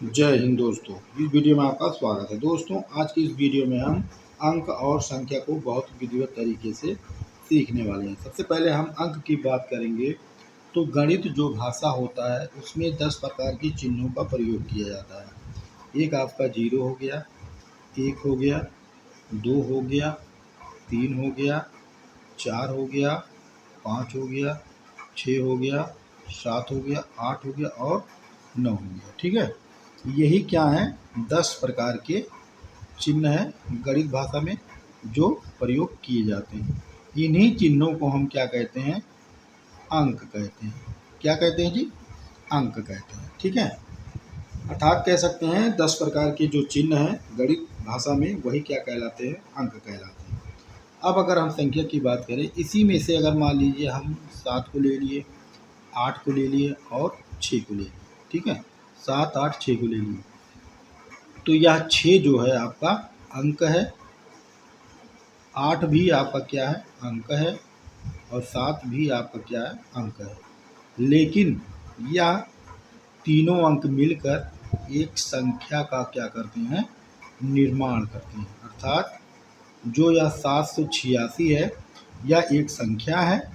जय हिंद दोस्तों। इस वीडियो में आपका स्वागत है। दोस्तों, आज की इस वीडियो में हम अंक और संख्या को बहुत विधिवत तरीके से सीखने वाले हैं। सबसे पहले हम अंक की बात करेंगे तो गणित जो भाषा होता है उसमें 10 प्रकार के चिन्हों का प्रयोग किया जाता है। एक आपका 0 हो गया, 1 हो गया, 2 हो गया, 3 हो गया, 4 हो गया, 5 हो गया, 6 हो गया, 7 हो गया, 8 हो गया और 9 हो गया। ठीक है, यही क्या है 10 प्रकार के चिन्ह हैं गणित भाषा में जो प्रयोग किए जाते हैं। इन्हीं चिन्हों को हम क्या कहते हैं? अंक कहते हैं। क्या कहते हैं जी? अंक कहते हैं। ठीक है, अर्थात कह सकते हैं 10 प्रकार के जो चिन्ह हैं गणित भाषा में वही क्या कहलाते हैं? अंक कहलाते हैं। अब अगर हम संख्या की बात करें, इसी में से अगर मान लीजिए हम 7 को ले लिए, 8 को ले लिए और 6 को ले लिए। ठीक है, 7, 8, 6 को ले लिए तो यह 6 जो है आपका अंक है, 8 भी आपका क्या है? अंक है और 7 भी आपका क्या है? अंक है। लेकिन यह तीनों अंक मिलकर एक संख्या का क्या करते हैं? निर्माण करते हैं। अर्थात जो यह 786 है यह एक संख्या है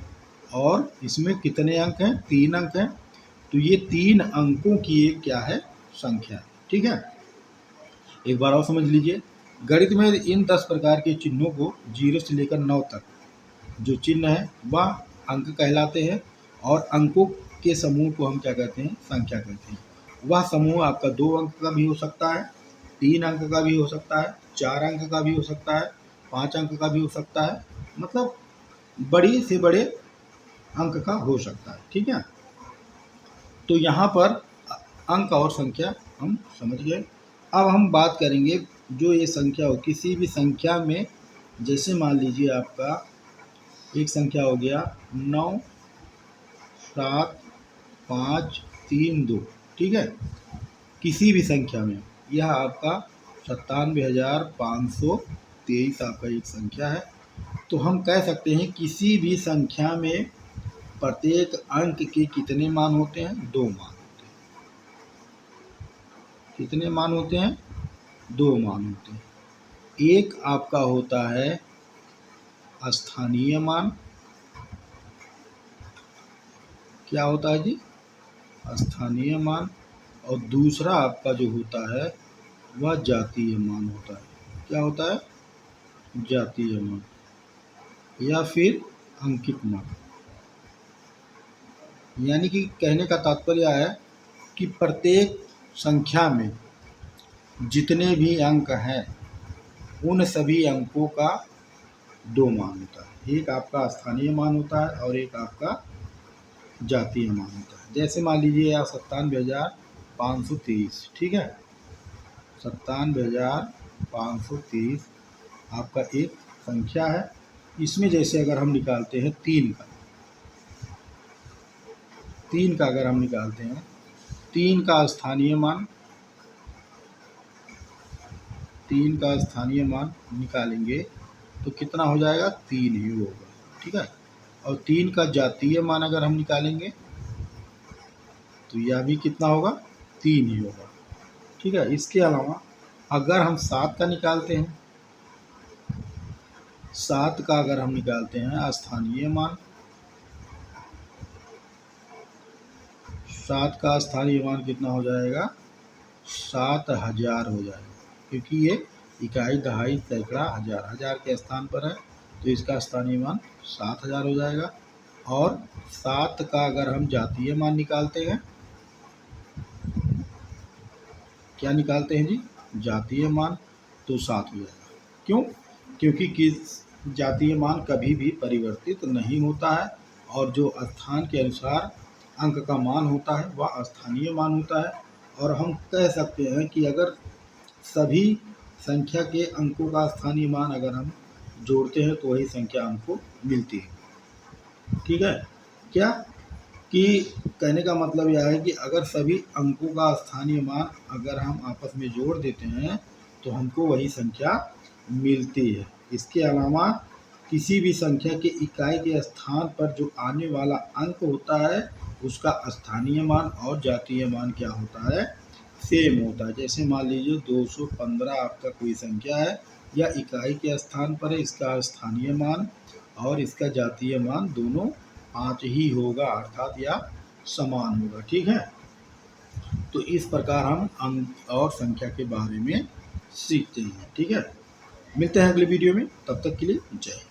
और इसमें कितने अंक हैं? 3 अंक हैं। तो ये 3 अंकों की एक क्या है? संख्या। ठीक है, एक बार और समझ लीजिए। गणित में इन 10 प्रकार के चिन्हों को 0 से लेकर 9 तक जो चिन्ह है वह अंक कहलाते हैं और अंकों के समूह को हम क्या कहते हैं? संख्या कहते हैं। वह समूह आपका 2 अंक का भी हो सकता है, 3 अंक का भी हो सकता है, 4 अंक का भी हो सकता है, 5 अंक का भी हो सकता है, मतलब बड़ी से बड़े अंक का हो सकता है। ठीक है, तो यहाँ पर अंक और संख्या हम समझ गए। अब हम बात करेंगे जो ये संख्या हो, किसी भी संख्या में, जैसे मान लीजिए आपका एक संख्या हो गया 9, 7, 5, 3, 2। ठीक है, किसी भी संख्या में यह आपका 97,523 आपका एक संख्या है। तो हम कह सकते हैं किसी भी संख्या में प्रत्येक अंक के कितने मान होते हैं? 2 मान होते हैं। कितने मान होते हैं? 2 मान होते हैं। एक आपका होता है स्थानीय मान। क्या होता है जी? स्थानीय मान। और दूसरा आपका जो होता है वह जातीय मान होता है। क्या होता है? जातीय मान या फिर अंकित मान। यानी कि कहने का तात्पर्य है कि प्रत्येक संख्या में जितने भी अंक हैं उन सभी अंकों का 2 मान होता है। एक आपका स्थानीय मान होता है और एक आपका जातीय मान होता है। जैसे मान लीजिए आप 97,523। ठीक है, 97,523 आपका एक संख्या है। इसमें जैसे अगर हम निकालते हैं 3 का अगर हम निकालते हैं 3 का स्थानीय मान, 3 का स्थानीय मान निकालेंगे तो कितना हो जाएगा? 3 ही होगा। ठीक है, और 3 का जातीय मान अगर हम निकालेंगे तो यह भी कितना होगा? 3 ही होगा। ठीक है, इसके अलावा अगर हम 7 का निकालते हैं, 7 का अगर हम निकालते हैं स्थानीय मान, 7 का स्थानीय मान कितना हो जाएगा? 7,000 हो जाएगा, क्योंकि ये इकाई, दहाई, सैकड़ा, हज़ार, हज़ार के स्थान पर है तो इसका स्थानीय मान 7,000 हो जाएगा। और 7 का अगर हम जातीय मान निकालते हैं, क्या निकालते हैं जी? जातीय मान, तो 7 हो जाएगा। क्यों? क्योंकि किस जातीय मान कभी भी परिवर्तित नहीं होता है और जो स्थान के अनुसार अंक का मान होता है वह स्थानीय मान होता है। और हम कह सकते हैं कि अगर सभी संख्या के अंकों का स्थानीय मान अगर हम जोड़ते हैं तो वही संख्या हमको मिलती है। ठीक है, क्या कि कहने का मतलब यह है कि अगर सभी अंकों का स्थानीय मान अगर हम आपस में जोड़ देते हैं तो हमको वही संख्या मिलती है। इसके अलावा किसी भी संख्या के इकाई के स्थान पर जो आने वाला अंक होता है उसका स्थानीय मान और जातीय मान क्या होता है? सेम होता है। जैसे मान लीजिए 215 आपका कोई संख्या है या इकाई के स्थान पर है, इसका स्थानीय मान और इसका जातीय मान दोनों 5 ही होगा, अर्थात या समान होगा। ठीक है, तो इस प्रकार हम अंक और संख्या के बारे में सीखते हैं। ठीक है, मिलते हैं अगले वीडियो में, तब तक के लिए जय हिंद।